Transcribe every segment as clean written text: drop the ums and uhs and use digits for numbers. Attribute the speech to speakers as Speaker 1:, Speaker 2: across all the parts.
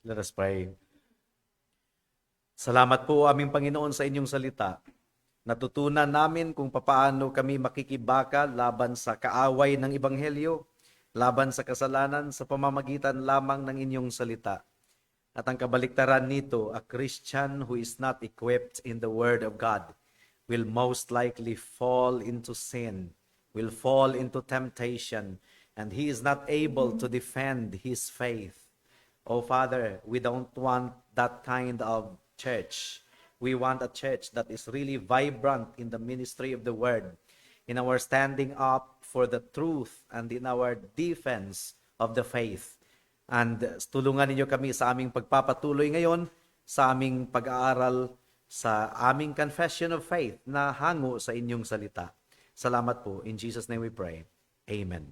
Speaker 1: Let us pray. Salamat po aming Panginoon sa inyong salita. Natutunan namin kung papaano kami makikibaka laban sa kaaway ng Ebanghelyo, laban sa kasalanan sa pamamagitan lamang ng inyong salita. At ang kabaliktaran nito, a Christian who is not equipped in the Word of God will most likely fall into sin, will fall into temptation, and he is not able to defend his faith. Oh Father, we don't want that kind of church. We want a church that is really vibrant in the ministry of the Word, in our standing up for the truth and in our defense of the faith. And tulungan ninyo kami sa aming pagpapatuloy ngayon, sa aming pag-aaral, sa aming confession of faith na hango sa inyong salita. Salamat po. In Jesus' name we pray. Amen.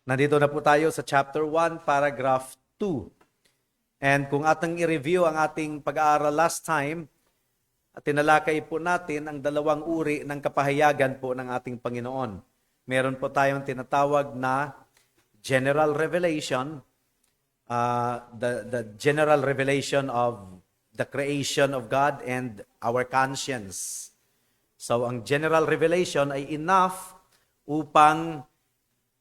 Speaker 1: Nandito na po tayo sa chapter 1, paragraph 2. And kung atang i-review ang ating pag-aaral last time, tinalakay po natin ang dalawang uri ng kapahayagan po ng ating Panginoon. Meron po tayong tinatawag na general revelation, the general revelation of the creation of God and our conscience. So ang general revelation ay enough upang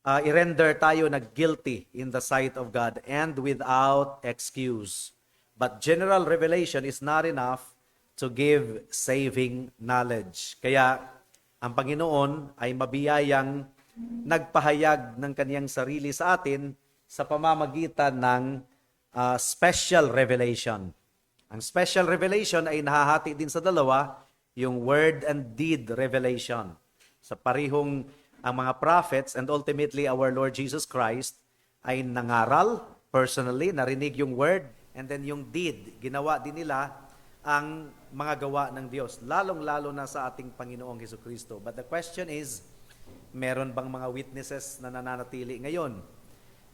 Speaker 1: i-render tayo na guilty in the sight of God and without excuse. But general revelation is not enough to give saving knowledge. Kaya ang Panginoon ay mabiyayang nagpahayag ng kaniyang sarili sa atin sa pamamagitan ng special revelation. Ang special revelation ay nahahati din sa dalawa, yung word and deed revelation. Sa parihong ang mga prophets and ultimately our Lord Jesus Christ ay nangaral personally, narinig yung word, and then yung deed, ginawa din nila ang mga gawa ng Diyos, lalong-lalo na sa ating Panginoong Hesukristo. But the question is, meron bang mga witnesses na nananatili ngayon?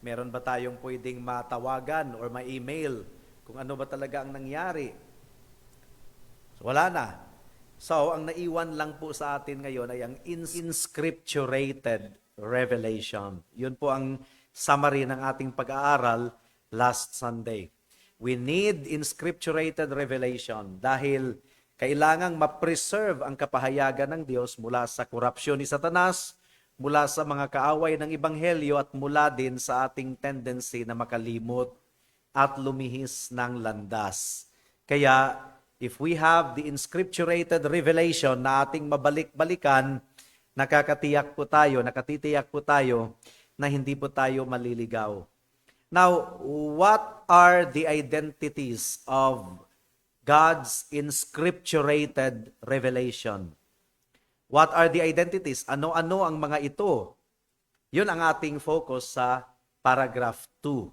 Speaker 1: Meron ba tayong pwedeng matawagan or ma-email kung ano ba talaga ang nangyari? So, wala na. So, ang naiwan lang po sa atin ngayon ay ang inscripturated revelation. Yun po ang summary ng ating pag-aaral last Sunday. We need inscripturated revelation dahil kailangang ma-preserve ang kapahayagan ng Diyos mula sa korupsyon ni Satanas, mula sa mga kaaway ng Ebanghelyo at mula din sa ating tendency na makalimot at lumihis ng landas. Kaya, if we have the inscripturated revelation na ating mabalik-balikan, nakatitiyak po tayo na hindi po tayo maliligaw. Now, what are the identities of God's inscripturated revelation? What are the identities? Ano-ano ang mga ito? Yun ang ating focus sa paragraph 2.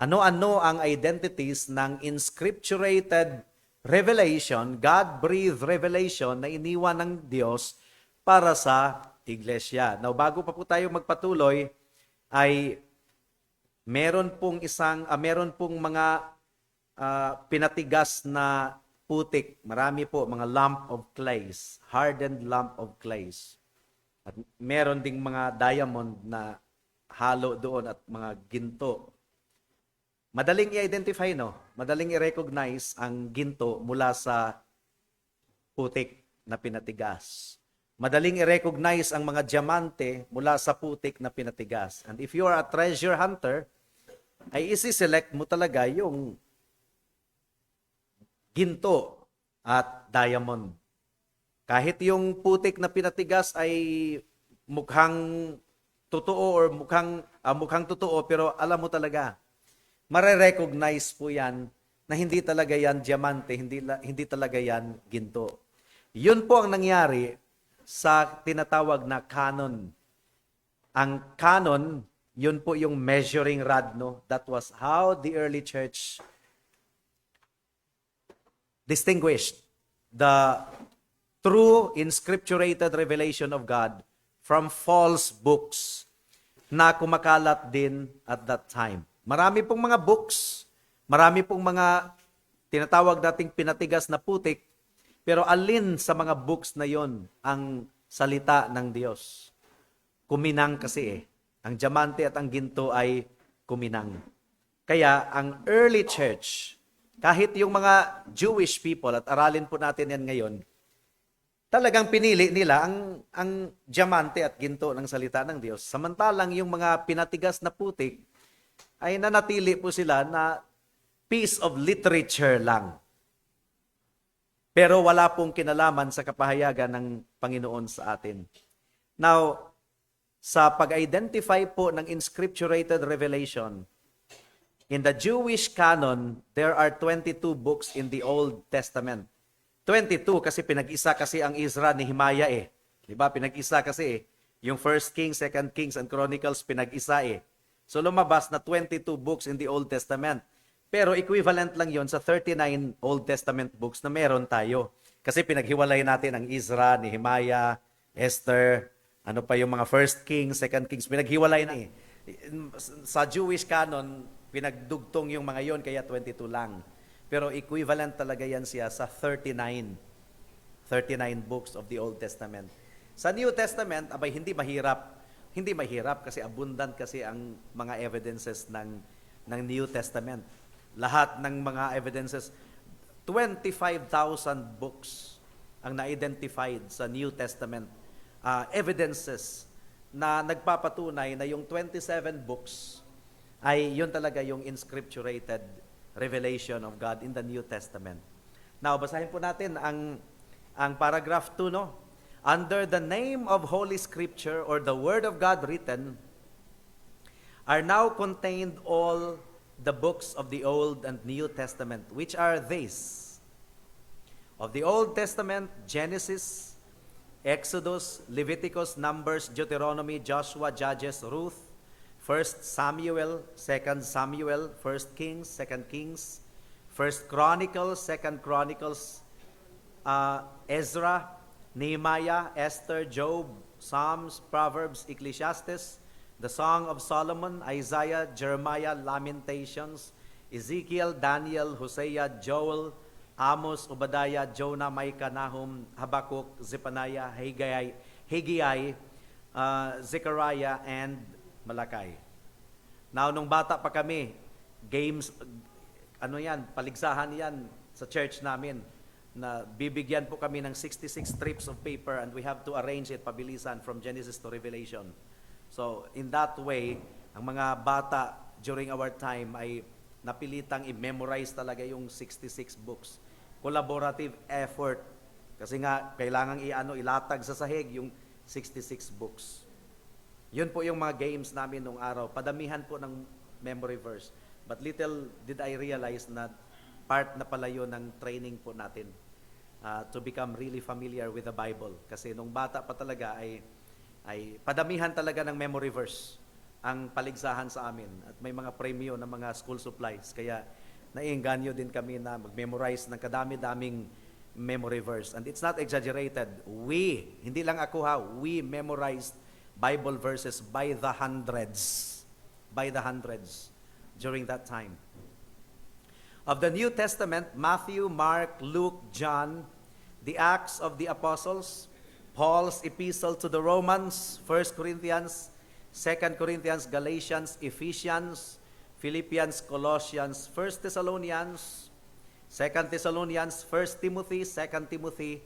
Speaker 1: Ano-ano ang identities ng inscripturated revelation, God-breathed revelation na iniwan ng Diyos para sa iglesia. Now, bago pa po tayo magpatuloy, ay meron pong mga pinatigas na putik. Marami po, mga lump of clays, hardened lump of clays. At meron ding mga diamond na halo doon at mga ginto. Madaling i-identify, no? Madaling i-recognize ang ginto mula sa putik na pinatigas. Madaling i-recognize ang mga diamante mula sa putik na pinatigas. And if you are a treasure hunter, ay isi-select mo talaga yung ginto at diamond. Kahit yung putik na pinatigas ay mukhang totoo or mukhang totoo, pero alam mo talaga, mare-recognize po yan na hindi talaga yan diamante, hindi talaga yan ginto. Yun po ang nangyari sa tinatawag na canon. Ang canon, yun po yung measuring rod, no? That was how the early church distinguished the true inscripturated revelation of God from false books na kumakalat din at that time. Marami pong mga books, marami pong mga tinatawag nating pinatigas na putik, pero alin sa mga books na yon ang salita ng Diyos? Kuminang kasi eh. Ang diamante at ang ginto ay kuminang. Kaya ang early church, kahit yung mga Jewish people, at aralin po natin yan ngayon, talagang pinili nila ang diamante at ginto ng salita ng Diyos. Samantalang yung mga pinatigas na putik, ay nanatili po sila na piece of literature lang. Pero wala pong kinalaman sa kapahayagan ng Panginoon sa atin. Now, sa pag-identify po ng inscripturated revelation, in the Jewish canon, there are 22 books in the Old Testament. 22 kasi pinag-isa kasi ang Ezra ni Nehemiah eh. 'Di ba? Pinag-isa kasi eh. Yung 1 Kings, 2 Kings and Chronicles pinag-isa eh. So lumabas na 22 books in the Old Testament. Pero equivalent lang 'yon sa 39 Old Testament books na meron tayo. Kasi pinaghiwalay natin ang Ezra, Nehemiah, Esther, ano pa yung mga 1 Kings, 2 Kings, pinaghiwalay na eh. Sa Jewish canon, pinagdugtong yung mga yon kaya 22 lang. Pero equivalent talaga yan siya sa 39 books of the Old Testament. Sa New Testament, abay hindi mahirap kasi abundant kasi ang mga evidences ng New Testament. Lahat ng mga evidences, 25,000 books ang na-identified sa New Testament. Evidences na nagpapatunay na yung 27 books ay yun talaga yung inscripturated revelation of God in the New Testament. Now, basahin po natin ang paragraph 2, no? Under the name of Holy Scripture or the Word of God written are now contained all the books of the Old and New Testament, which are these. Of the Old Testament, Genesis, Exodus, Leviticus, Numbers, Deuteronomy, Joshua, Judges, Ruth, 1 Samuel, 2 Samuel, 1 Kings, 2 Kings, 1 Chronicles, 2 Chronicles, Ezra, Nehemiah, Esther, Job, Psalms, Proverbs, Ecclesiastes, the Song of Solomon, Isaiah, Jeremiah, Lamentations, Ezekiel, Daniel, Hosea, Joel, Amos, Obadiah, Jonah, Micah, Nahum, Habakkuk, Zephaniah, Haggai, Zechariah, and Malakay. Now, nung bata pa kami, games, paligsahan yan sa church namin, na bibigyan po kami ng 66 strips of paper and we have to arrange it pabilisan from Genesis to Revelation. So, in that way, ang mga bata during our time ay napilitang i-memorize talaga yung 66 books. Collaborative effort. Kasi nga, kailangang ilatag sa sahig yung 66 books. Yun po yung mga games namin nung araw. Padamihan po ng memory verse. But little did I realize na part na pala yun ng training po natin to become really familiar with the Bible. Kasi nung bata pa talaga ay padamihan talaga ng memory verse ang paligsahan sa amin. At may mga premyo ng mga school supplies. Kaya naiengganyo din kami na mag-memorize ng kadami-daming memory verse. And it's not exaggerated. Hindi lang ako we memorized Bible verses by the hundreds during that time. Of the New Testament, Matthew, Mark, Luke, John, the Acts of the Apostles, Paul's epistle to the Romans, 1 Corinthians, 2 Corinthians, Galatians, Ephesians, Philippians, Colossians, 1 Thessalonians, 2 Thessalonians, 1 Timothy, 2 Timothy,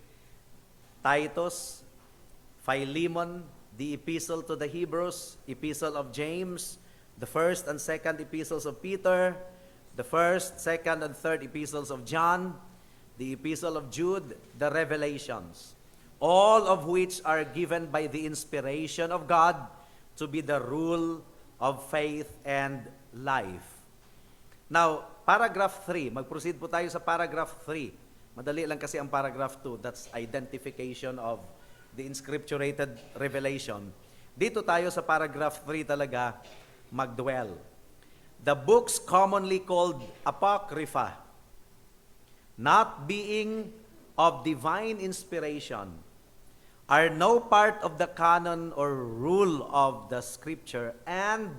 Speaker 1: Titus, Philemon, the epistle to the Hebrews, epistle of James, the first and second epistles of Peter, the first, second, and third epistles of John, the epistle of Jude, the Revelations, all of which are given by the inspiration of God to be the rule of faith and life. Now, paragraph 3, mag-proceed po tayo sa paragraph 3. Madali lang kasi ang paragraph 2, that's identification of the inscripturated revelation. Dito tayo sa paragraph 3 talaga magdwell. The books commonly called Apocrypha, not being of divine inspiration, are no part of the canon or rule of the Scripture, and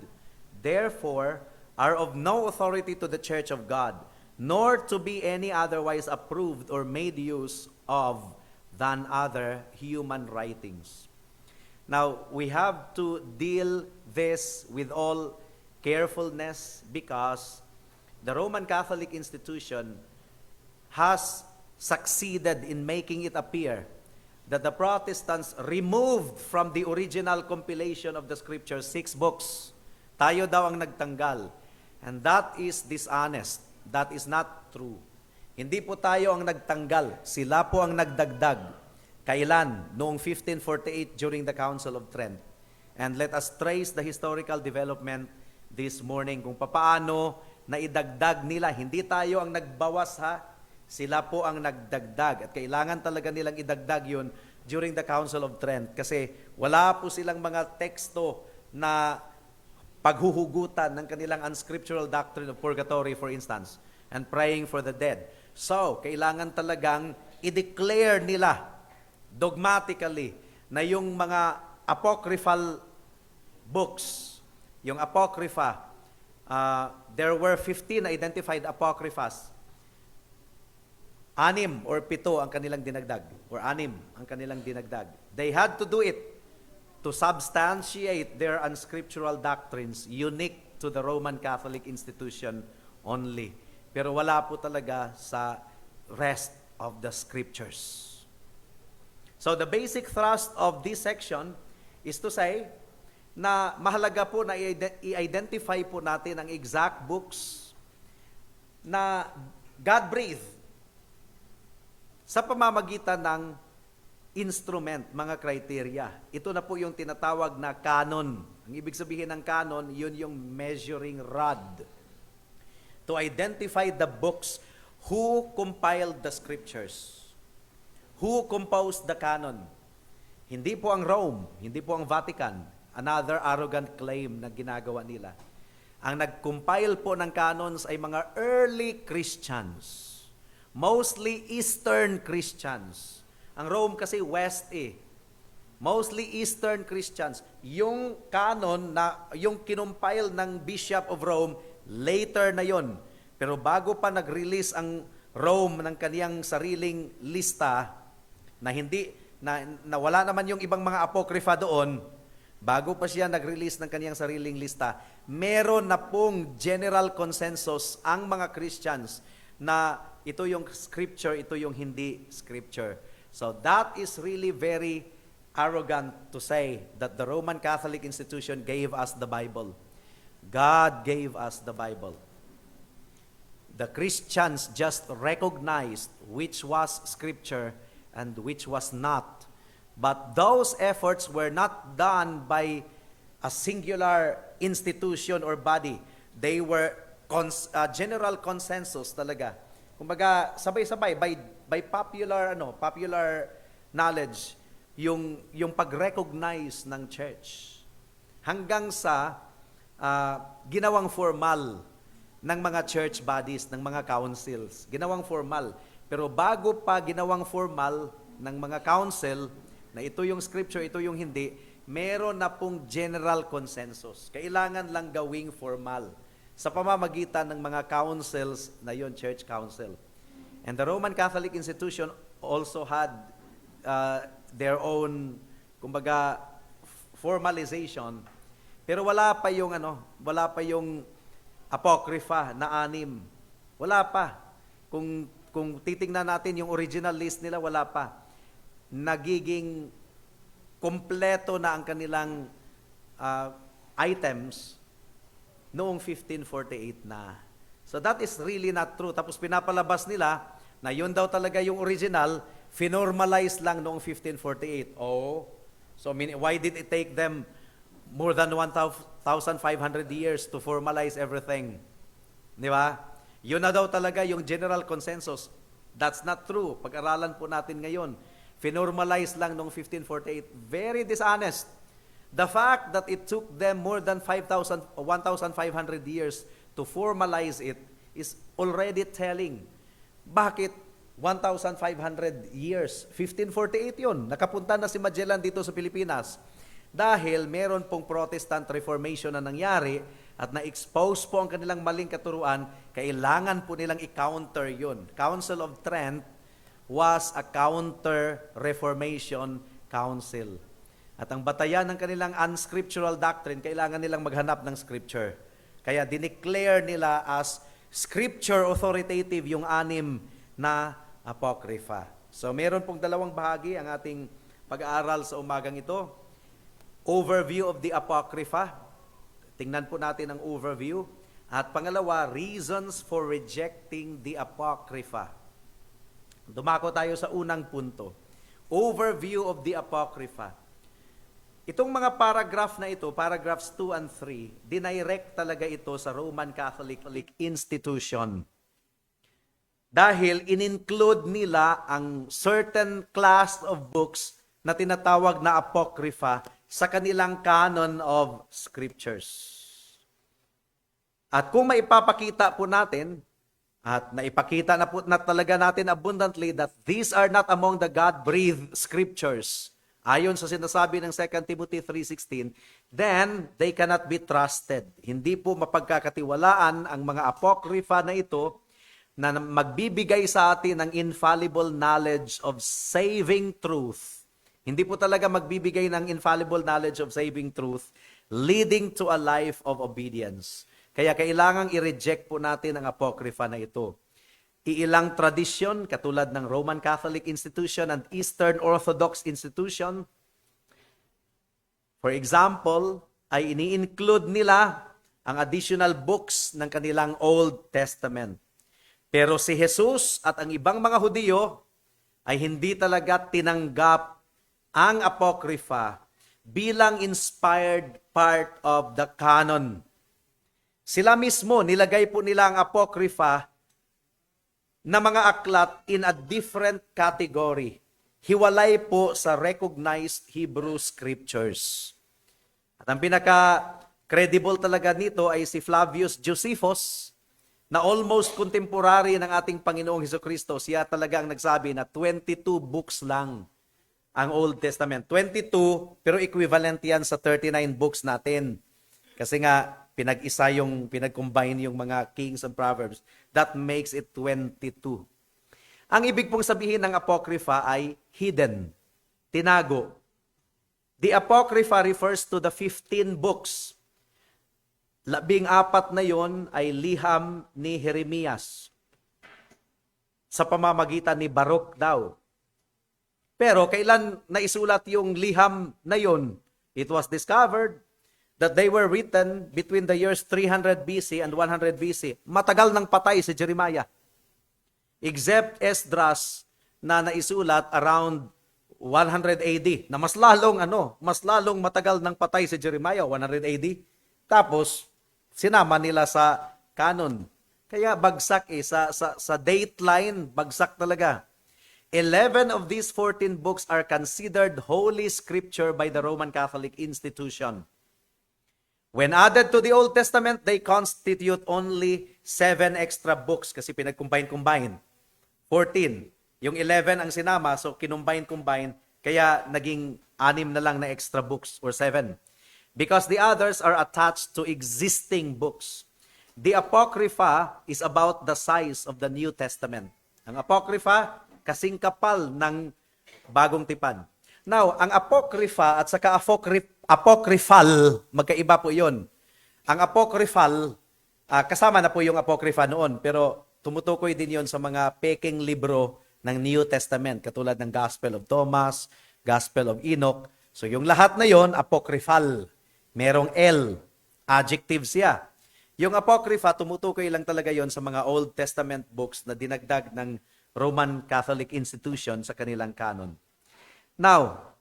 Speaker 1: therefore are of no authority to the Church of God, nor to be any otherwise approved or made use of than other human writings. Now, we have to deal this with all carefulness, because the Roman Catholic institution has succeeded in making it appear that the Protestants removed from the original compilation of the Scriptures 6 books. Tayo daw ang nagtanggal. And that is dishonest. That is not true. Hindi po tayo ang nagtanggal. Sila po ang nagdagdag. Kailan? Noong 1548 during the Council of Trent. And let us trace the historical development this morning kung papaano na idagdag nila. Hindi tayo ang nagbawas ha. Sila po ang nagdagdag. At kailangan talaga nilang idagdag yun during the Council of Trent. Kasi wala po silang mga teksto na paghuhugutan ng kanilang unscriptural doctrine of purgatory, for instance, and praying for the dead. So, kailangan talagang i-declare nila dogmatically na yung mga apocryphal books, yung apocrypha, there were 15 identified apocryphas. 6 or 7 ang kanilang dinagdag, or 6 ang kanilang dinagdag. They had to do it to substantiate their unscriptural doctrines unique to the Roman Catholic institution only. Pero wala po talaga sa rest of the Scriptures. So the basic thrust of this section is to say na mahalaga po na i-identify po natin ang exact books na God-breathed sa pamamagitan ng instrument, mga criteria. Ito na po yung tinatawag na canon. Ang ibig sabihin ng canon, yun yung measuring rod. To identify the books who compiled the Scriptures. Who composed the canon? Hindi po ang Rome, hindi po ang Vatican. Another arrogant claim na ginagawa nila. Ang nag-compile po ng canons ay mga early Christians. Mostly Eastern Christians. Ang Rome kasi West eh. Mostly Eastern Christians. Yung canon na, yung kinumpile ng Bishop of Rome, later na yon. Pero bago pa nag-release ang Rome ng kaniyang sariling lista, na hindi, na wala naman yung ibang mga apokrypha doon, bago pa siya nag-release ng kaniyang sariling lista, meron na pong general consensus ang mga Christians na ito yung scripture, ito yung hindi scripture. So that is really very arrogant to say that the Roman Catholic institution gave us the Bible. God gave us the Bible. The Christians just recognized which was scripture and which was not. But those efforts were not done by a singular institution or body. They were general consensus talaga. Kumbaga, sabay-sabay by popular knowledge yung pag-recognize ng church hanggang sa ginawang formal ng mga church bodies, ng mga councils. Ginawang formal. Pero bago pa ginawang formal ng mga council na ito yung scripture, ito yung hindi, meron na pong general consensus. Kailangan lang gawing formal sa pamamagitan ng mga councils na yon, church council. And the Roman Catholic institution also had their own, kumbaga, formalization. Pero wala pa yung apocrypha na 6. Wala pa. Kung titingnan natin yung original list nila, wala pa. Nagiging kompleto na ang kanilang items noong 1548 na. So that is really not true. Tapos pinapalabas nila na yun daw talaga yung original, finormalize lang noong 1548. Oh, so why did it take them more than 1,500 years to formalize everything? Di ba? Yun na daw talaga yung general consensus. That's not true. Pag-aralan po natin ngayon. Finormalize lang noong 1548. Very dishonest. The fact that it took them more than 1,500 years to formalize it is already telling. Bakit 1,500 years? 1548 yun. Nakapunta na si Magellan dito sa Pilipinas. Dahil meron pong Protestant Reformation na nangyari at na-expose po ang kanilang maling katuruan, kailangan po nilang i-counter yun. Council of Trent was a counter-reformation council. At ang batayan ng kanilang unscriptural doctrine, kailangan nilang maghanap ng scripture. Kaya dineclare nila as scripture authoritative yung 6 na apocrypha. So meron pong dalawang bahagi ang ating pag-aaral sa umagang ito. Overview of the apocrypha. Tingnan po natin ang overview. At pangalawa, reasons for rejecting the apocrypha. Dumako tayo sa unang punto. Overview of the apocrypha. Itong mga paragraph na ito, paragraphs 2 and 3, dinirect talaga ito sa Roman Catholic institution. Dahil in-include nila ang certain class of books na tinatawag na apocrypha sa kanilang canon of scriptures. At kung maipapakita po natin, at naipakita na po na talaga natin abundantly that these are not among the God-breathed scriptures, ayon sa sinasabi ng 2 Timothy 3:16, then they cannot be trusted. Hindi po mapagkakatiwalaan ang mga apocrypha na ito na magbibigay sa atin ng infallible knowledge of saving truth. Hindi po talaga magbibigay ng infallible knowledge of saving truth leading to a life of obedience. Kaya kailangang i-reject po natin ang apocrypha na ito. Iilang tradisyon katulad ng Roman Catholic institution and Eastern Orthodox institution, for example, ay ini-include nila ang additional books ng kanilang Old Testament. Pero si Jesus at ang ibang mga Hudyo ay hindi talaga tinanggap ang apocrypha bilang inspired part of the canon. Sila mismo, nilagay po nila ang apocrypha na mga aklat in a different category. Hiwalay po sa recognized Hebrew scriptures. At ang pinaka-credible talaga nito ay si Flavius Josephus, na almost contemporary ng ating Panginoong Hesukristo. Siya talaga ang nagsabi na 22 books lang ang Old Testament. 22, pero equivalent yan sa 39 books natin. Kasi nga, pinag-combine yung mga Kings and Proverbs. That makes it 22. Ang ibig pong sabihin ng Apocrypha ay hidden, tinago. The Apocrypha refers to the 15 books. 14 na yon ay liham ni Jeremias sa pamamagitan ni Baruch daw. Pero kailan naisulat yung liham na yon? It was discovered that they were written between the years 300 BC and 100 BC. Matagal nang patay si Jeremiah. Except Esdras na naisulat around 100 AD. Na mas lalong matagal nang patay si Jeremiah, 100 AD. Tapos, sinama nila sa canon. Kaya bagsak sa dateline, bagsak talaga. 11 of these 14 books are considered holy scripture by the Roman Catholic institution. When added to the Old Testament, they constitute only 7 extra books kasi pinag-combine. 14. Yung 11 ang sinama, so kinumbine, kaya naging 6 na lang na extra books or 7. Because the others are attached to existing books. The Apocrypha is about the size of the New Testament. Ang Apocrypha, kasing kapal ng Bagong Tipan. Now, ang Apocrypha at saka Apocryphal, magkaiba po yun. Ang Apocryphal, kasama na po yung Apocrypha noon, pero tumutukoy din yon sa mga peking libro ng New Testament, katulad ng Gospel of Thomas, Gospel of Enoch. So yung lahat na yon, Apocryphal. Merong L, adjective siya. Yung Apocrypha, tumutukoy lang talaga yon sa mga Old Testament books na dinagdag ng Roman Catholic institution sa kanilang canon. Now,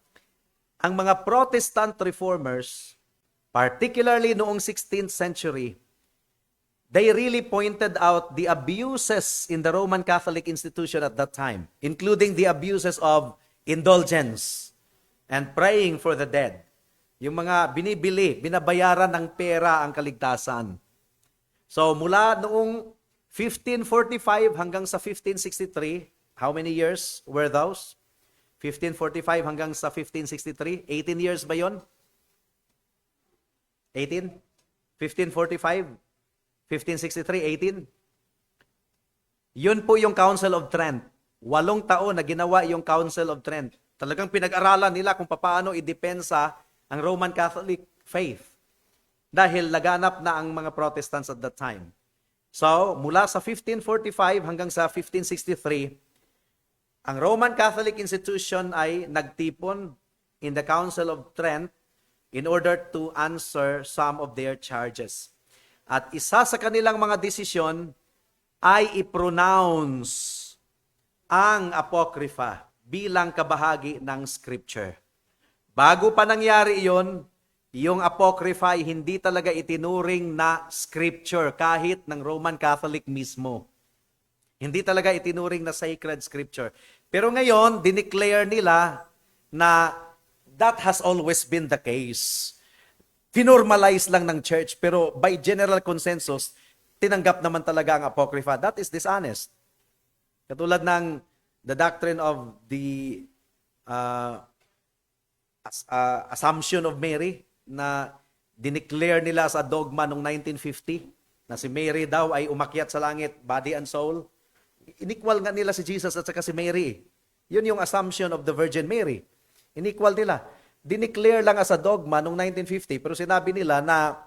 Speaker 1: ang mga Protestant reformers, particularly noong 16th century, they really pointed out the abuses in the Roman Catholic institution at that time, including the abuses of indulgence and praying for the dead. Yung mga binabayaran ng pera ang kaligtasan. So mula noong 1545 hanggang sa 1563, how many years were those? 1545 hanggang sa 1563, 18 years ba yon? 18? 1545, 1563, 18? Yun po yung Council of Trent. 8 taon na ginawa yung Council of Trent. Talagang pinag-aralan nila kung paano idepensa ang Roman Catholic faith. dahil laganap na ang mga Protestants at that time. So, mula sa 1545 hanggang sa 1563, ang Roman Catholic institution ay nagtipon in the Council of Trent in order to answer some of their charges. At isa sa kanilang mga desisyon ay i-pronounce ang Apocrypha bilang kabahagi ng Scripture. Bago pa nangyari iyon, yung Apocrypha ay hindi talaga itinuring na Scripture kahit ng Roman Catholic mismo. Hindi talaga itinuring na sacred Scripture. Pero ngayon, dineclare nila na that has always been the case. Finormalize lang ng church, pero by general consensus, tinanggap naman talaga ang Apocrypha. That is dishonest. Katulad ng the doctrine of the Assumption of Mary na dineclare nila as a dogma noong 1950 na si Mary daw ay umakyat sa langit, body and soul. Inequal nga nila si Jesus at saka si Mary. Yun yung assumption of the Virgin Mary. Inequal nila. Dineclare lang as a dogma noong 1950 pero sinabi nila na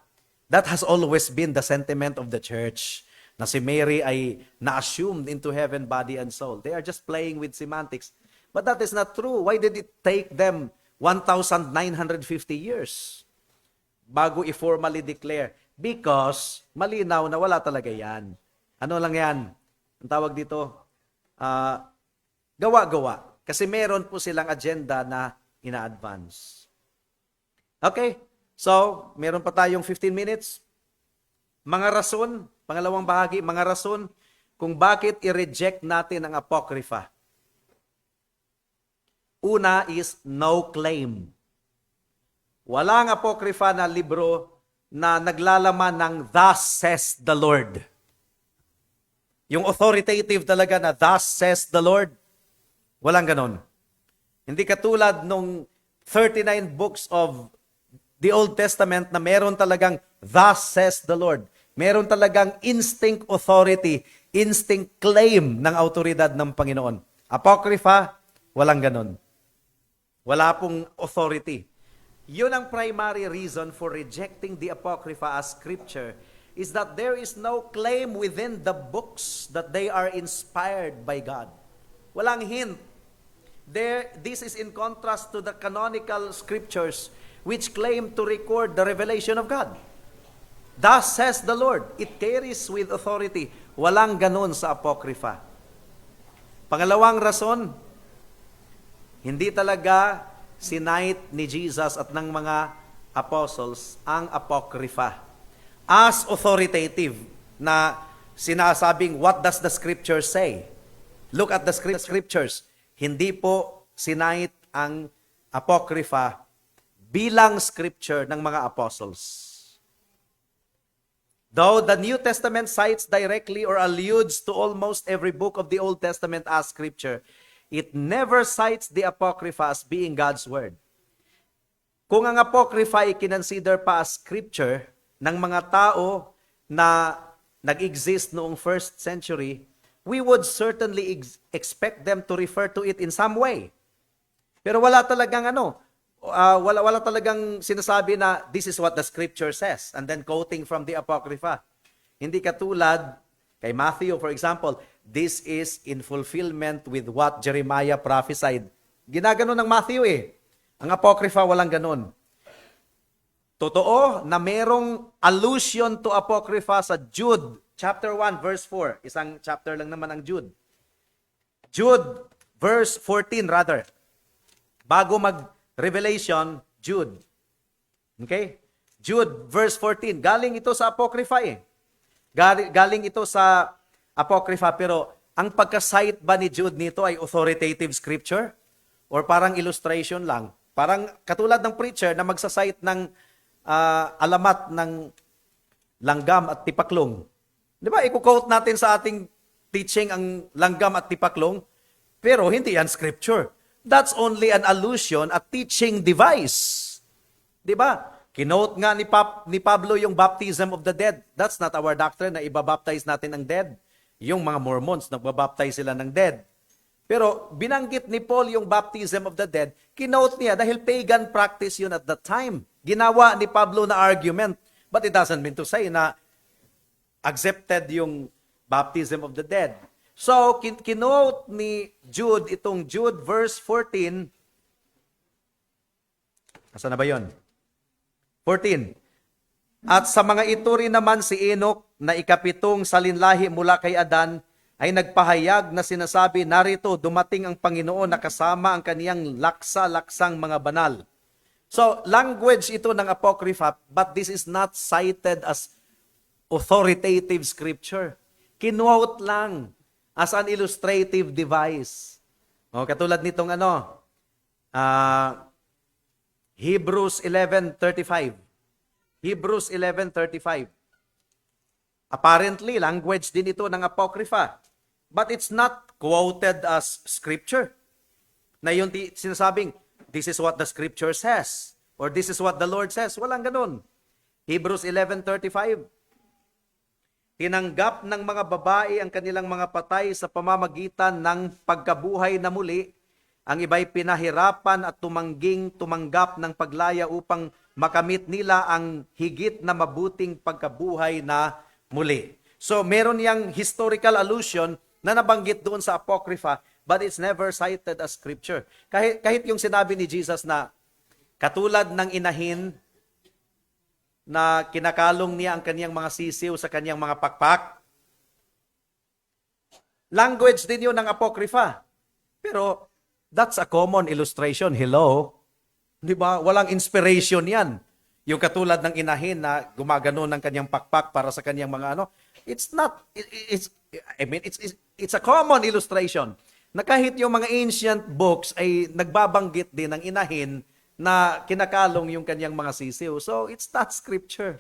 Speaker 1: that has always been the sentiment of the church na si Mary ay na-assumed into heaven, body and soul. They are just playing with semantics. But that is not true. Why did it take them 1,950 years bago i-formally declare? Because malinaw na wala talaga yan. Ano lang yan? Ang tawag dito, gawa-gawa. Kasi meron po silang agenda na ina-advance. Okay, so meron pa tayong 15 minutes. Mga rason, pangalawang bahagi, mga rason kung bakit i-reject natin ang Apocrypha. Una is no claim. Walang Apocrypha na libro na naglalaman ng thus says the Lord. Yung authoritative talaga na thus says the Lord, walang ganon. Hindi katulad nung 39 books of the Old Testament na meron talagang thus says the Lord. Meron talagang instinct authority, instinct claim ng autoridad ng Panginoon. Apocrypha, walang ganon. Wala pong authority. Yun ang primary reason for rejecting the Apocrypha as scripture is that there is no claim within the books that they are inspired by God. Walang hint. This is in contrast to the canonical scriptures which claim to record the revelation of God. Thus says the Lord. It carries with authority. Walang ganon sa Apocrypha. Pangalawang rason, hindi talaga sinight ni Jesus at ng mga apostles ang Apocrypha as authoritative na sinasabing, what does the scripture say? Look at the scriptures. Hindi po sinight ang Apocrypha bilang scripture ng mga apostles. Though the New Testament cites directly or alludes to almost every book of the Old Testament as scripture, it never cites the Apocrypha as being God's Word. Kung ang Apocrypha ay kinonsider pa as scripture ng mga tao na nag-exist noong first century, we would certainly expect them to refer to it in some way. Pero wala talagang wala talagang sinasabi na this is what the scripture says and then quoting from the Apocrypha. Hindi katulad kay Matthew, for example, this is in fulfillment with what Jeremiah prophesied. Ginagano ng Matthew Ang Apocrypha walang ganon. Totoo na merong allusion to Apocrypha sa Jude, chapter 1, verse 4. Isang chapter lang naman ang Jude. Jude, verse 14 rather. Bago mag-Revelation, Jude. Okay? Jude, verse 14. Galing ito sa Apocrypha Galing ito sa Apocrypha, pero ang pagka-cite ba ni Jude nito ay authoritative scripture? Or parang illustration lang? Parang katulad ng preacher na magsa-cite ng alamat ng langgam at tipaklong. Di ba? I-quote natin sa ating teaching ang langgam at tipaklong, pero hindi yan scripture. That's only an allusion, a teaching device. Di ba? Kinote nga ni Pablo yung baptism of the dead. That's not our doctrine na ibabaptize natin ang dead. Yung mga Mormons, nagbabaptize sila ng dead. Pero binanggit ni Paul yung baptism of the dead, kinote niya dahil pagan practice yun at that time. Ginawa ni Pablo na argument. But it doesn't mean to say na accepted yung baptism of the dead. So, kinote ni Jude, itong Jude verse 14. Asa na ba yun? 14. At sa mga ito rin naman si Enoch na ikapitong salinlahi mula kay Adan ay nagpahayag na sinasabi, narito dumating ang Panginoon na kasama ang kaniyang laksa-laksang mga banal. So, language ito ng Apocrypha, but this is not cited as authoritative scripture. Kinuot lang as an illustrative device. O, katulad nitong Hebrews 11:35. Hebrews 11:35. Apparently, language din ito ng Apocrypha. But it's not quoted as scripture. Na yung sinasabing, this is what the scripture says. Or this is what the Lord says. Walang ganun. Hebrews 11:35. Tinanggap ng mga babae ang kanilang mga patay sa pamamagitan ng pagkabuhay na muli. Ang iba'y pinahirapan at tumanggap ng paglaya upang makamit nila ang higit na mabuting pagkabuhay na muli. So, meron yang historical allusion na nabanggit doon sa Apocrypha, but it's never cited as scripture. Kahit yung sinabi ni Jesus na katulad ng inahin na kinakalong niya ang kaniyang mga sisiw sa kaniyang mga pakpak, language din yun ng Apocrypha. Pero that's a common illustration. Hello? Di ba? Walang inspiration yan. Yung katulad ng inahin na gumagano ng kanyang pakpak para sa kanyang mga it's not, it's a common illustration na kahit yung mga ancient books ay nagbabanggit din ng inahin na kinakalong yung kanyang mga sisiw. So, it's not scripture.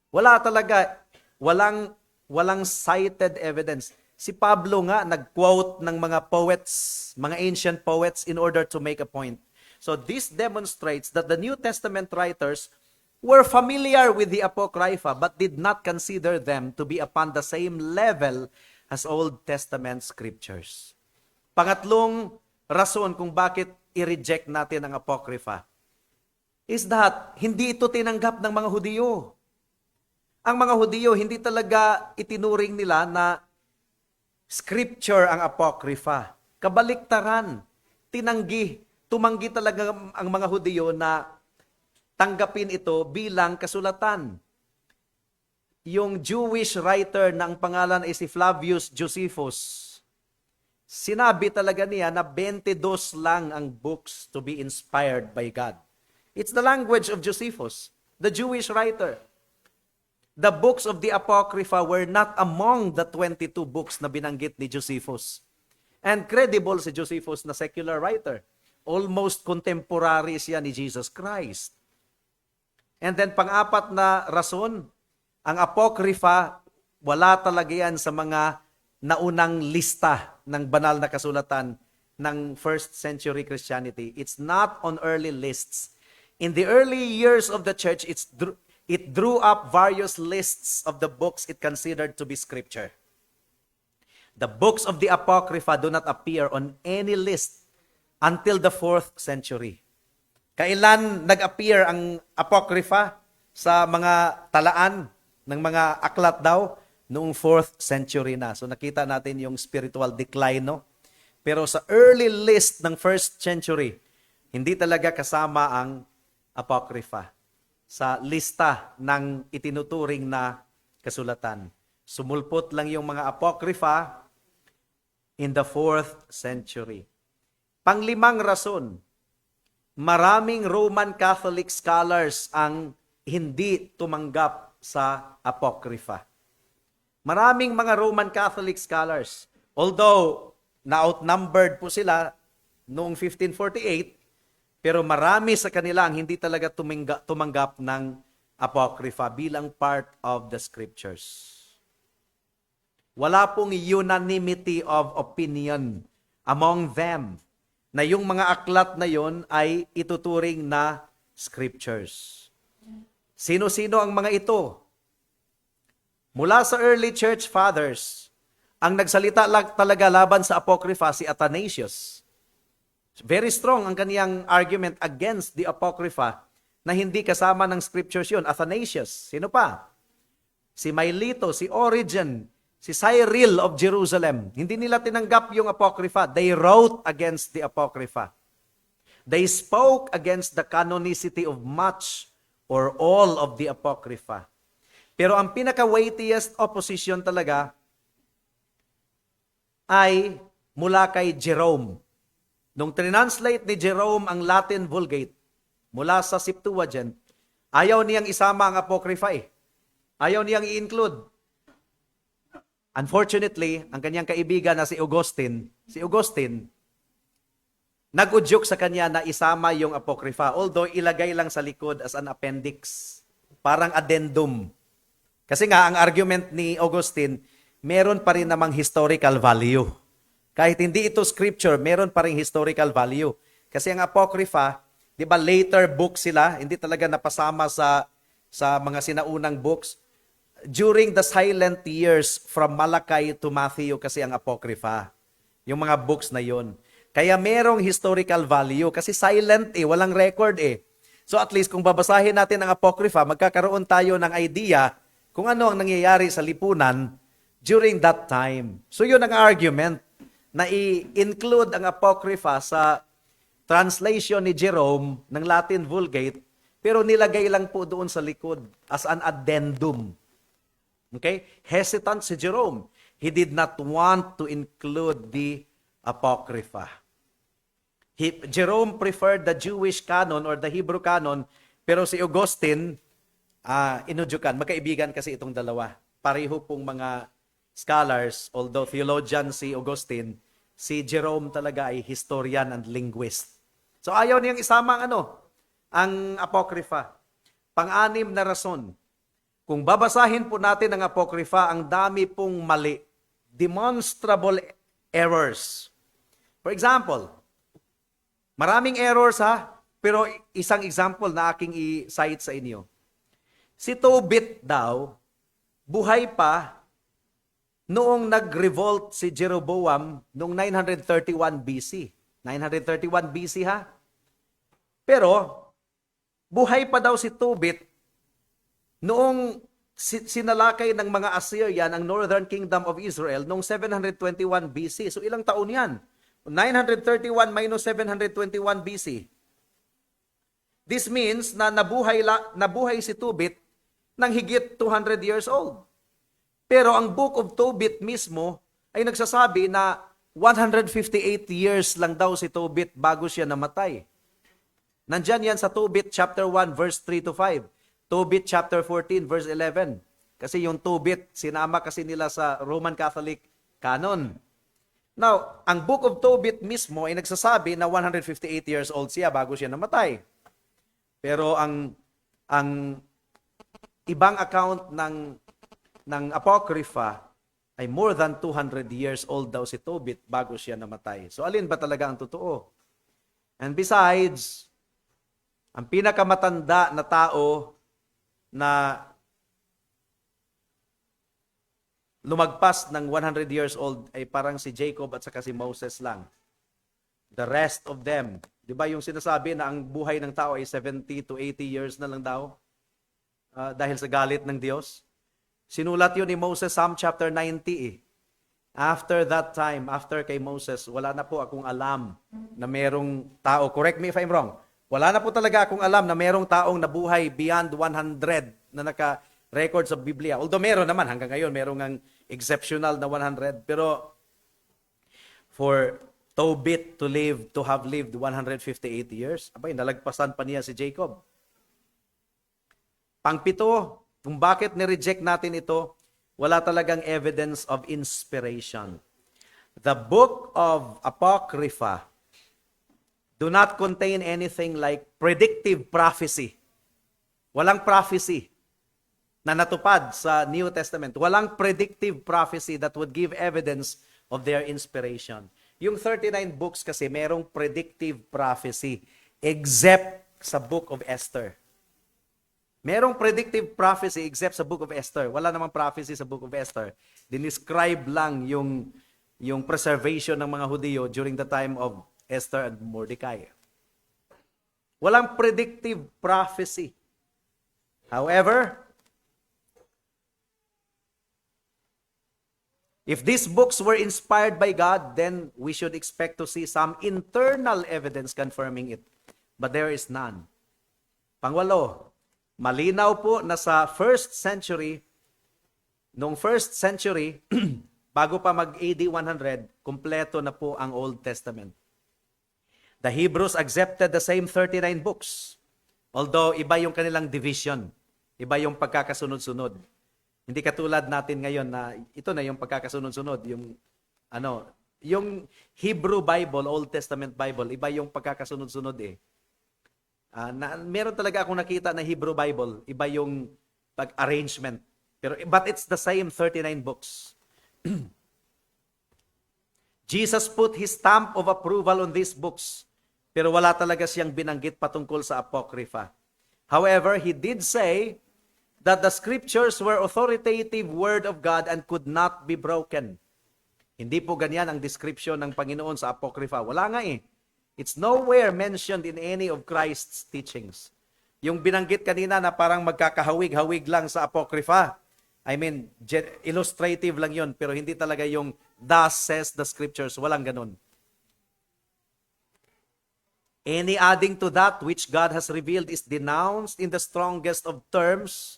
Speaker 1: Wala talaga, walang cited evidence. Si Pablo nga nag-quote ng mga poets, mga ancient poets in order to make a point. So this demonstrates that the New Testament writers were familiar with the Apocrypha but did not consider them to be upon the same level as Old Testament scriptures. Pangatlong rason kung bakit i-reject natin ang Apocrypha is that hindi ito tinanggap ng mga Hudiyo. Ang mga Hudiyo, hindi talaga itinuring nila na scripture ang Apocrypha. Kabaliktaran, tumanggi talaga ang mga Hudiyo na tanggapin ito bilang kasulatan. Yung Jewish writer na ang pangalan ay si Flavius Josephus, sinabi talaga niya na 22 lang ang books to be inspired by God. It's the language of Josephus, the Jewish writer. The books of the Apocrypha were not among the 22 books na binanggit ni Josephus. And credible si Josephus na secular writer. Almost contemporary siya ni Jesus Christ. And then pang-apat na rason, ang Apocrypha, wala talaga yan sa mga naunang lista ng banal na kasulatan ng first century Christianity. It's not on early lists. In the early years of the church, it drew up various lists of the books it considered to be scripture. The books of the Apocrypha do not appear on any list until the 4th century. Kailan nag-appear ang Apocrypha sa mga talaan ng mga aklat daw? Noong 4th century na. So nakita natin yung spiritual decline, no? Pero sa early list ng 1st century, hindi talaga kasama ang Apocrypha sa lista ng itinuturing na kasulatan. Sumulpot lang yung mga Apocrypha in the 4th century. Panglimang rason, maraming Roman Catholic scholars ang hindi tumanggap sa Apocrypha. Maraming mga Roman Catholic scholars, although na-outnumbered po sila noong 1548, pero marami sa kanila ang hindi talaga tumanggap ng Apocrypha bilang part of the scriptures. Wala pong unanimity of opinion among them na yung mga aklat na yon ay ituturing na scriptures. Sino-sino ang mga ito? Mula sa early church fathers, ang nagsalita talaga laban sa Apocrypha si Athanasius. Very strong ang kaniyang argument against the Apocrypha na hindi kasama ng scriptures yun. Athanasius. Sino pa? Si Milito, si Origen, si Cyril of Jerusalem. Hindi nila tinanggap yung Apocrypha. They wrote against the Apocrypha. They spoke against the canonicity of much or all of the Apocrypha. Pero ang pinaka-weightiest opposition talaga ay mula kay Jerome. Nung translate ni Jerome ang Latin Vulgate mula sa Septuagint, ayaw niyang isama ang Apocrypha eh. Ayaw niyang i-include. Unfortunately, ang kanyang kaibigan na si Augustine, nag-udyok sa kanya na isama yung Apocrypha, although ilagay lang sa likod as an appendix, parang addendum. Kasi nga, ang argument ni Augustine, meron pa rin namang historical value. Kahit hindi ito scripture, meron pa rin historical value. Kasi ang Apocrypha, di ba later book sila, hindi talaga napasama sa mga sinaunang books. During the silent years from Malachi to Matthew kasi ang Apocrypha. Yung mga books na yon. Kaya merong historical value kasi silent walang record So at least kung babasahin natin ang Apocrypha, magkakaroon tayo ng idea kung ano ang nangyayari sa lipunan during that time. So yun ang argument na i-include ang Apocrypha sa translation ni Jerome ng Latin Vulgate, pero nilagay lang po doon sa likod as an addendum. Okay? Hesitant si Jerome. He did not want to include the Apocrypha. Jerome preferred the Jewish canon or the Hebrew canon, pero si Augustine, inudyukan. Magkaibigan kasi itong dalawa. Pareho pong mga scholars, although theologian si Augustine, si Jerome talaga ay historian and linguist. So ayaw niyang isama ang Apocrypha. Pang-anim na rason. Kung babasahin po natin ang Apocrypha, ang dami pong mali. Demonstrable errors. For example, maraming errors pero isang example na aking i-cite sa inyo. Si Tobit daw, buhay pa noong nag-revolt si Jeroboam noong 931 BC. 931 BC Pero, buhay pa daw si Tobit noong sinalakay ng mga Assyrian ang Northern Kingdom of Israel noong 721 BC. So ilang taon yan? 931 minus 721 BC. This means na nabuhay si Tobit ng higit 200 years old. Pero ang Book of Tobit mismo ay nagsasabi na 158 years lang daw si Tobit bago siya namatay. Nandyan yan sa Tobit chapter 1 verse 3 to 5. Tobit chapter 14 verse 11. Kasi yung Tobit, sinama kasi nila sa Roman Catholic canon. Now, ang Book of Tobit mismo ay nagsasabi na 158 years old siya bago siya namatay. Pero ang ibang account ng Apocrypha ay more than 200 years old daw si Tobit bago siya namatay. So alin ba talaga ang totoo? And besides, ang pinakamatanda na tao na lumagpas ng 100 years old ay parang si Jacob at saka si Moses lang. The rest of them, di ba yung sinasabi na ang buhay ng tao ay 70 to 80 years na lang daw dahil sa galit ng Diyos? Sinulat yun ni Moses, Psalm chapter 90 After that time, after kay Moses, wala na po akong alam na merong tao, correct me if I'm wrong, wala na po talaga akong alam na merong taong nabuhay beyond 100 na naka-record sa Biblia. Although meron naman, hanggang ngayon, merong ang exceptional na 100. Pero for Tobit to have lived 158 years, abay, nalagpasan pa niya si Jacob. Pangpito, kung bakit ni-reject natin ito, wala talagang evidence of inspiration. The book of Apocrypha do not contain anything like predictive prophecy. Walang prophecy na natupad sa New Testament. Walang predictive prophecy that would give evidence of their inspiration. Yung 39 books kasi merong predictive prophecy except sa Book of Esther. Merong predictive prophecy except sa Book of Esther. Wala namang prophecy sa Book of Esther. Dinescribe lang yung preservation ng mga Hudyo during the time of Esther and Mordecai. Walang predictive prophecy. However, if these books were inspired by God, then we should expect to see some internal evidence confirming it. But there is none. Pangwalo, malinaw po na sa first century, noong first century, bago pa mag-AD 100, kumpleto na po ang Old Testament. The Hebrews accepted the same 39 books. Although iba yung kanilang division, iba yung pagkakasunod-sunod. Hindi katulad natin ngayon na ito na yung pagkakasunod-sunod, yung Hebrew Bible, Old Testament Bible, iba yung pagkakasunod-sunod eh. Meron talaga akong nakita na Hebrew Bible, iba yung pag-arrangement. But it's the same 39 books. Jesus put His stamp of approval on these books, pero wala talaga siyang binanggit patungkol sa Apocrypha. However, He did say that the scriptures were authoritative word of God and could not be broken. Hindi po ganyan ang description ng Panginoon sa Apocrypha. Wala nga eh. It's nowhere mentioned in any of Christ's teachings. Yung binanggit kanina na parang magkakahawig-hawig lang sa Apocrypha. I mean, illustrative lang yun, pero hindi talaga yung thus says the scriptures. Walang ganun. Any adding to that which God has revealed is denounced in the strongest of terms.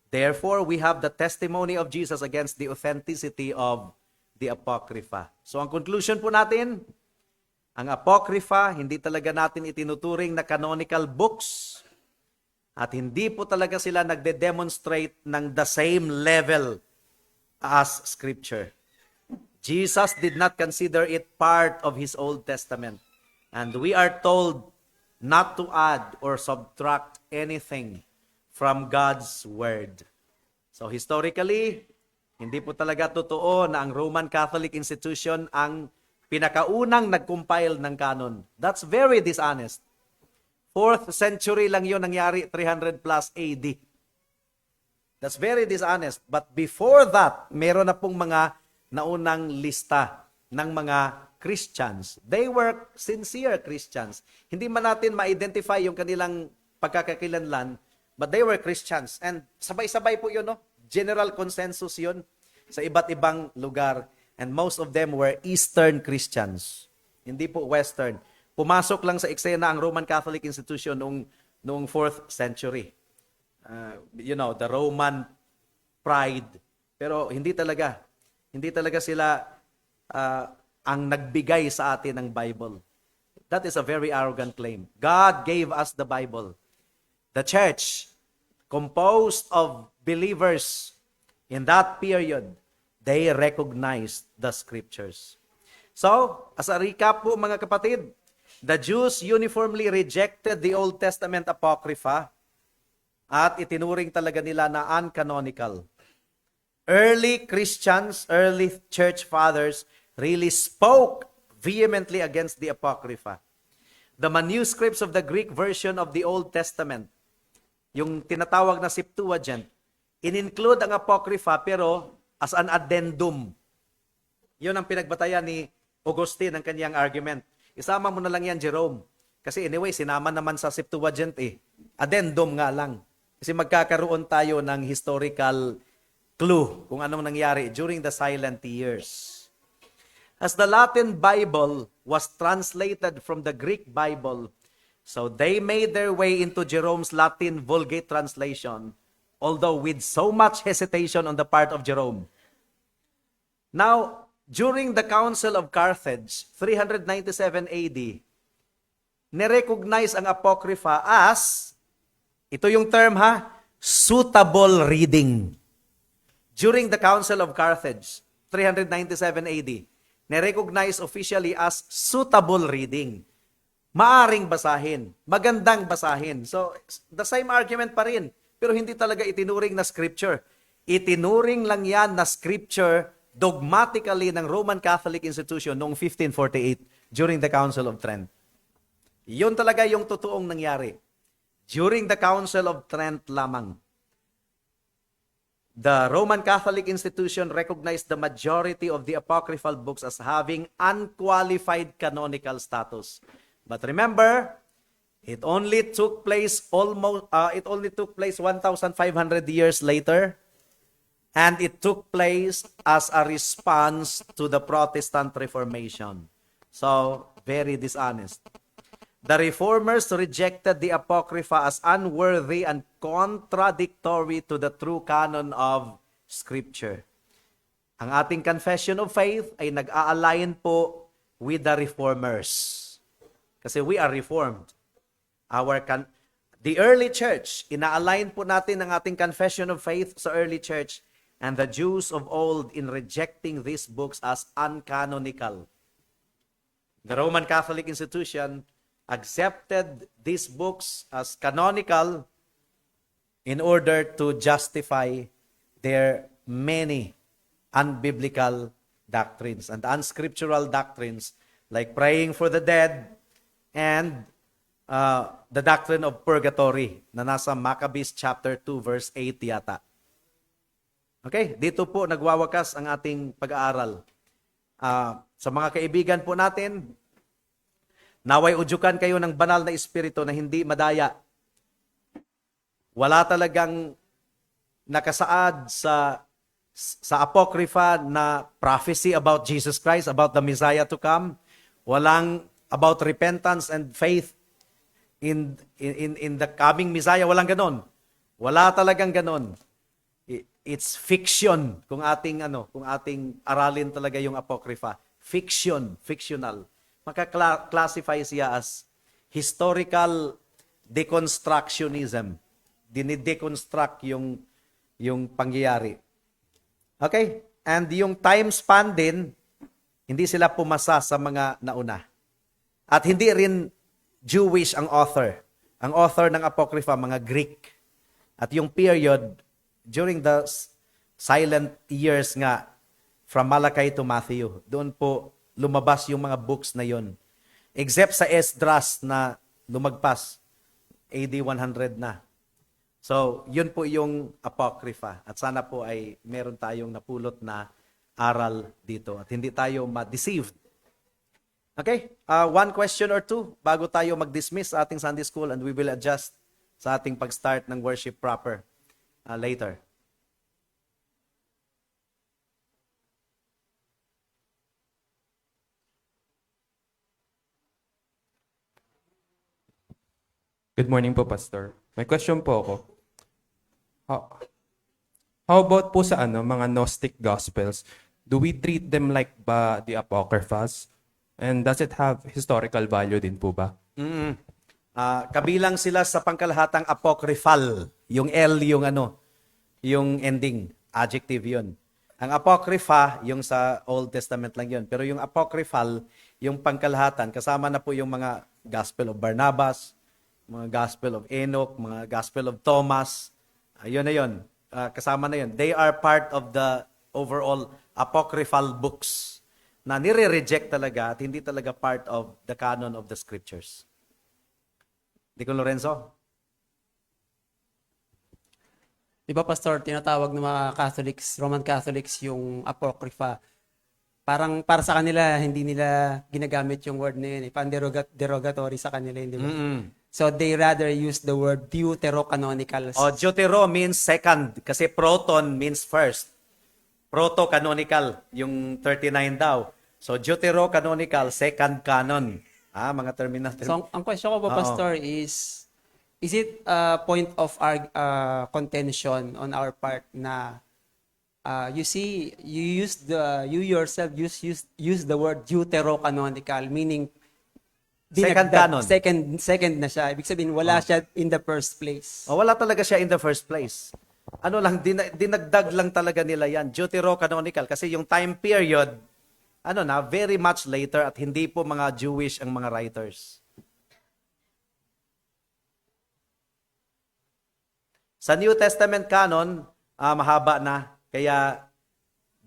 Speaker 1: Therefore, we have the testimony of Jesus against the authenticity of the Apocrypha. So, ang conclusion po natin, ang Apocrypha, hindi talaga natin itinuturing na canonical books at hindi po talaga sila nagde-demonstrate ng the same level as Scripture. Jesus did not consider it part of His Old Testament. And we are told not to add or subtract anything from God's Word. So historically, hindi po talaga totoo na ang Roman Catholic institution ang pinakaunang nag-compile ng canon. That's very dishonest. 4th century lang yun nangyari, 300 plus AD. That's very dishonest. But before that, meron na pong mga naunang lista ng mga Christians. They were sincere Christians. Hindi man natin ma-identify yung kanilang pagkakakilanlan, but they were Christians. And sabay-sabay po yun, no? General consensus yun sa iba't ibang lugar. And most of them were Eastern Christians. Hindi po Western. Pumasok lang sa eksena ang Roman Catholic institution noong 4th century. The Roman pride. Pero hindi talaga. Hindi talaga sila ang nagbigay sa atin ng Bible. That is a very arrogant claim. God gave us the Bible. The church, composed of believers in that period, they recognized the scriptures. So, as a recap po mga kapatid, the Jews uniformly rejected the Old Testament Apocrypha at itinuring talaga nila na uncanonical. Early Christians, early church fathers really spoke vehemently against the Apocrypha. The manuscripts of the Greek version of the Old Testament, yung tinatawag na Septuagint, in-include ang Apocrypha pero as an addendum. Yun ang pinagbatayan ni Augustine ng kanyang argument. Isama mo na lang yan, Jerome. Kasi anyway, sinama naman sa Septuagint eh. Addendum nga lang. Kasi magkakaroon tayo ng historical clue kung anong nangyari during the silent years. As the Latin Bible was translated from the Greek Bible, so they made their way into Jerome's Latin Vulgate translation, although with so much hesitation on the part of Jerome. Now, during the Council of Carthage, 397 AD, nirecognize ang Apocrypha as, ito yung term suitable reading. During the Council of Carthage, 397 AD, nirecognize officially as suitable reading. Maaring basahin, magandang basahin. So, the same argument pa rin, pero hindi talaga itinuring na scripture. Itinuring lang yan na scripture dogmatically ng Roman Catholic institution noong 1548 during the Council of Trent. Yun talaga yung totoong nangyari. During the Council of Trent lamang, the Roman Catholic institution recognized the majority of the apocryphal books as having unqualified canonical status. But remember, It only took place 1,500 years later, and it took place as a response to the Protestant Reformation. So, very dishonest. The Reformers rejected the Apocrypha as unworthy and contradictory to the true canon of Scripture. Ang ating confession of faith ay nag-a-align po with the Reformers. Kasi we are Reformed. The early church, ina-align po natin ang ating confession of faith sa early church, and the Jews of old in rejecting these books as uncanonical. The Roman Catholic institution accepted these books as canonical in order to justify their many unbiblical doctrines and unscriptural doctrines like praying for the dead and the doctrine of purgatory na nasa Maccabees chapter 2 verse 8 yata. Okay, dito po nagwawakas ang ating pag-aaral. Sa mga kaibigan po natin, naway udyukan kayo ng banal na espiritu na hindi madaya. Wala talagang nakasaad sa Apocrypha na prophecy about Jesus Christ, about the Messiah to come. Walang about repentance and faith in the coming Messiah. Walang ganon. Wala talagang ganon. It's fiction kung ating aralin talaga yung Apocrypha. Fictional. Maka-classify siya as historical deconstructionism. Dinideconstruct yung pangyayari. Okay? And yung time span din, hindi sila pumasa sa mga nauna. At hindi rin Jewish ang author. Ang author ng Apocrypha, mga Greek. At yung period, during the silent years nga, from Malachi to Matthew, doon po lumabas yung mga books na yon. Except sa Esdras na lumagpas, AD 100 na. So, yun po yung Apocrypha. At sana po ay meron tayong napulot na aral dito. At hindi tayo ma-deceived. Okay? One question or two bago tayo mag-dismiss sa ating Sunday School, and we will adjust sa ating pag-start ng worship proper later.
Speaker 2: Good morning po, Pastor. May question po ako. How about po sa mga Gnostic Gospels? Do we treat them like ba the Apocryphas? And does it have historical value din po ba?
Speaker 1: Kabilang sila sa pangkalahatang apocryphal. Yung L, yung ending. Adjective yun. Ang Apocrypha, yung sa Old Testament lang yun. Pero yung apocryphal, yung pangkalahatan, kasama na po yung mga Gospel of Barnabas, mga Gospel of Enoch, mga Gospel of Thomas. Ayun na yun. Kasama na yun. They are part of the overall apocryphal books na nire-reject talaga at hindi talaga part of the canon of the scriptures. Deacon Lorenzo?
Speaker 3: Di ba, Pastor, tinatawag ng mga Catholics, Roman Catholics, yung Apocrypha. Parang para sa kanila, hindi nila ginagamit yung word na yun. Pan-derogatory sa kanila, hindi ba? So they rather use the word deuterocanonical.
Speaker 1: Deutero means second kasi proton means first. Proto-canonical, yung 39 daw. So deuterocanonical, second canon. Mga terminal.
Speaker 3: So ang question ko po, Pastor, is it a point of our contention on our part na you yourself use the word deuterocanonical, meaning
Speaker 1: second canon.
Speaker 3: Second na siya. Ibig sabihin, wala siya in the first place.
Speaker 1: Wala talaga siya in the first place. Dinagdag lang talaga nila yan. Deuterocanonical. Kasi yung time period, very much later at hindi po mga Jewish ang mga writers. Sa New Testament canon, mahaba na. Kaya,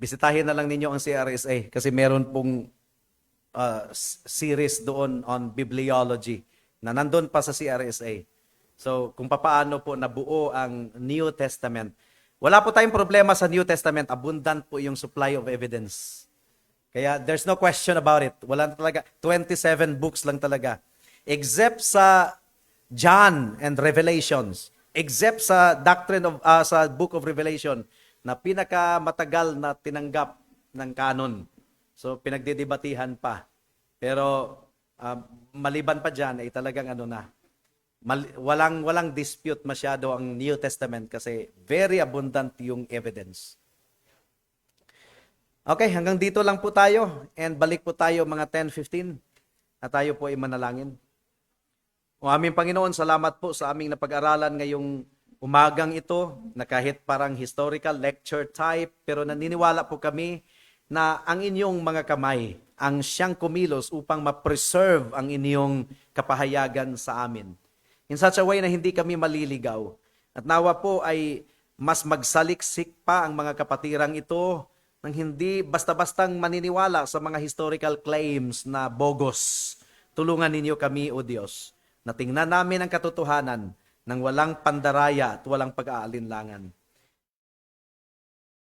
Speaker 1: bisitahin na lang ninyo ang CRSA kasi meron pong series doon on bibliology na nandun pa sa CRSA. So, kung paano po nabuo ang New Testament. Wala po tayong problema sa New Testament. Abundant po yung supply of evidence. Kaya, there's no question about it. Wala talaga. 27 books lang talaga. Except sa John and Revelations. Except sa doctrine of sa Book of Revelation na pinakamatagal na tinanggap ng canon. So pinagdedebatihan pa. Pero maliban pa diyan ay talagang ano na. Walang dispute masyado ang New Testament kasi very abundant yung evidence. Okay, hanggang dito lang po tayo and balik po tayo mga 10:15 at tayo po ay manalangin. O aming Panginoon, salamat po sa aming napag-aralan ngayong umagang ito na kahit parang historical lecture type pero naniniwala po kami na ang inyong mga kamay ang siyang kumilos upang ma-preserve ang inyong kapahayagan sa amin. In such a way na hindi kami maliligaw. At nawa po ay mas magsaliksik pa ang mga kapatirang ito nang hindi basta-bastang maniniwala sa mga historical claims na bogus. Tulungan ninyo kami, O Diyos, na tingnan namin ang katotohanan ng walang pandaraya at walang pag-aalinlangan.